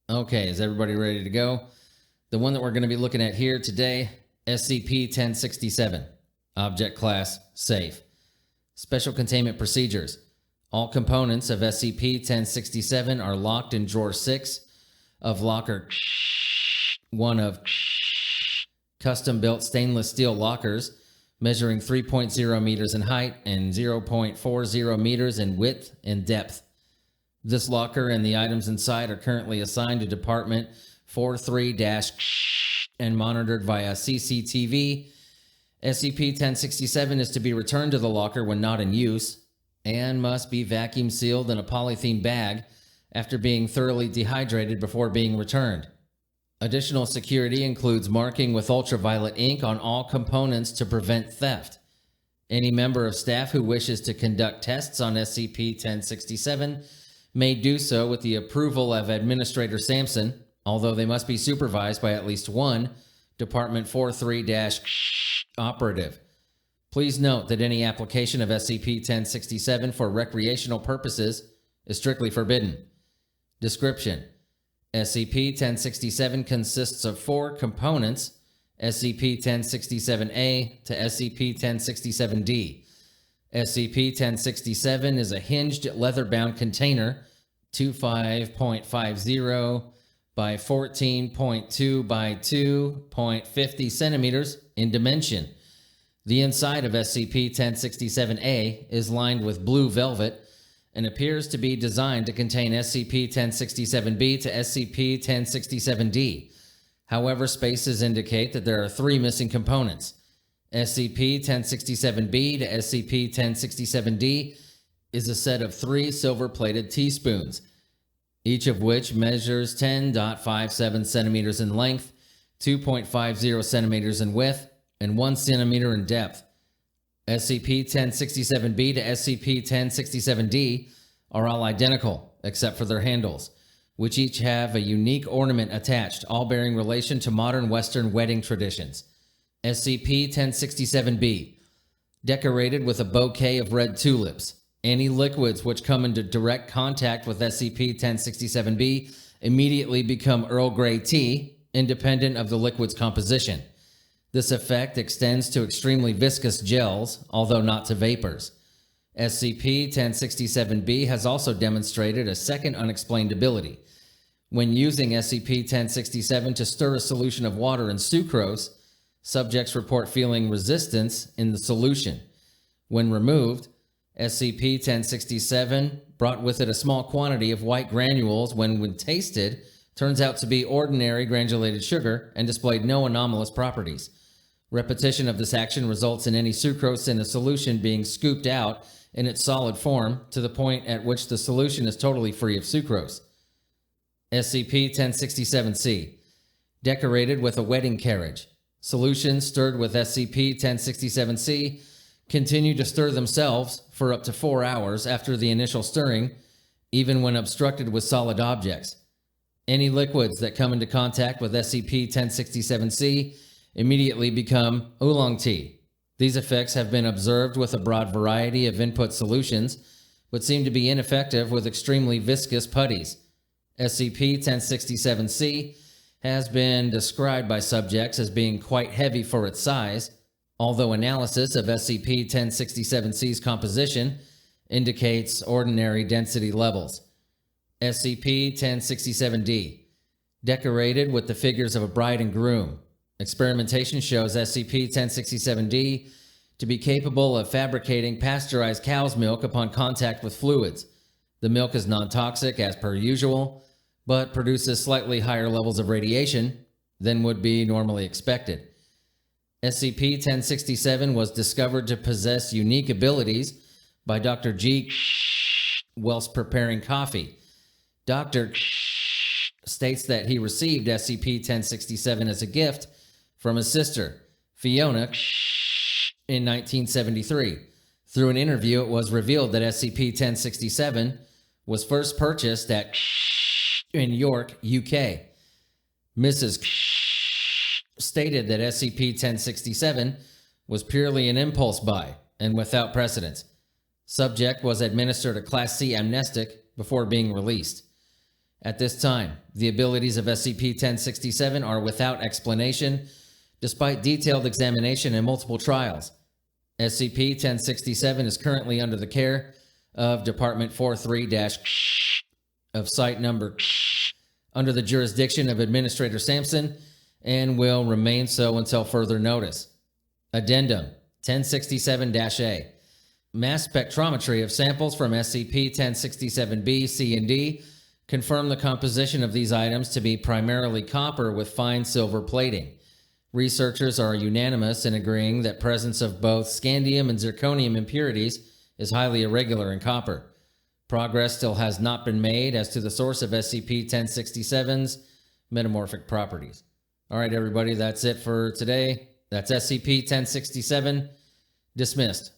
Okay, is everybody ready to go? The one that we're going to be looking at here today, SCP-1067. Object Class Safe. Special Containment Procedures. All components of SCP-1067 are locked in Drawer 6 of Locker 1 of custom-built stainless steel lockers measuring 3.0 meters in height and 0.40 meters in width and depth. This locker and the items inside are currently assigned to Department 43- and monitored via CCTV. SCP-1067 is to be returned to the locker when not in use and must be vacuum sealed in a polythene bag after being thoroughly dehydrated before being returned. Additional security includes marking with ultraviolet ink on all components to prevent theft. Any member of staff who wishes to conduct tests on SCP-1067 may do so with the approval of Administrator Sampson, although they must be supervised by at least one Department 43- operative. Please note that any application of SCP-1067 for recreational purposes is strictly forbidden. Description: SCP-1067 consists of 4 components: SCP-1067-A to SCP-1067-D. SCP-1067 is a hinged leather-bound container, 25.50 by 14.2 by 2.50 centimeters in dimension. The inside of SCP-1067-A is lined with blue velvet and appears to be designed to contain SCP-1067-B to SCP-1067-D. However, spaces indicate that there are 3 missing components. SCP-1067-B to SCP-1067-D is a set of 3 silver-plated teaspoons, each of which measures 10.57 centimeters in length, 2.50 centimeters in width, and 1 centimeter in depth. SCP-1067-B to SCP-1067-D are all identical except for their handles, which each have a unique ornament attached, all bearing relation to modern Western wedding traditions. SCP-1067-B, decorated with a bouquet of red tulips. Any liquids which come into direct contact with SCP-1067-B immediately become Earl Grey tea, independent of the liquid's composition. This effect extends to extremely viscous gels, although not to vapors. SCP-1067-B has also demonstrated a second unexplained ability. When using SCP-1067 to stir a solution of water and sucrose, subjects report feeling resistance in the solution. When removed, SCP-1067 brought with it a small quantity of white granules when tasted, turns out to be ordinary granulated sugar and displayed no anomalous properties. Repetition of this action results in any sucrose in a solution being scooped out in its solid form to the point at which the solution is totally free of sucrose. SCP-1067-C, decorated with a wedding carriage. Solutions stirred with SCP-1067-C continue to stir themselves for up to 4 hours after the initial stirring, even when obstructed with solid objects. Any liquids that come into contact with SCP-1067-C immediately become oolong tea. These effects have been observed with a broad variety of input solutions, but seem to be ineffective with extremely viscous putties. SCP-1067-C has been described by subjects as being quite heavy for its size, although analysis of SCP-1067-C's composition indicates ordinary density levels. SCP-1067-D, decorated with the figures of a bride and groom. Experimentation shows SCP-1067-D to be capable of fabricating pasteurized cow's milk upon contact with fluids. The milk is non-toxic as per usual, but produces slightly higher levels of radiation than would be normally expected. SCP-1067 was discovered to possess unique abilities by Dr. G whilst preparing coffee. Dr. states that he received SCP-1067 as a gift from his sister, Fiona, in 1973. Through an interview, it was revealed that SCP-1067 was first purchased in York, UK. Mrs. stated that SCP-1067 was purely an impulse buy and without precedence. Subject was administered a Class C amnestic before being released. At this time, the abilities of SCP-1067 are without explanation, despite detailed examination and multiple trials. SCP-1067 is currently under the care of Department 43- of Site Number under the jurisdiction of Administrator Sampson and will remain so until further notice. Addendum 1067-A. Mass spectrometry of samples from SCP-1067-B, C, and D confirm the composition of these items to be primarily copper with fine silver plating. Researchers are unanimous in agreeing that presence of both scandium and zirconium impurities is highly irregular in copper. Progress still has not been made as to the source of SCP-1067's metamorphic properties. All right, everybody, that's it for today. That's SCP-1067 dismissed.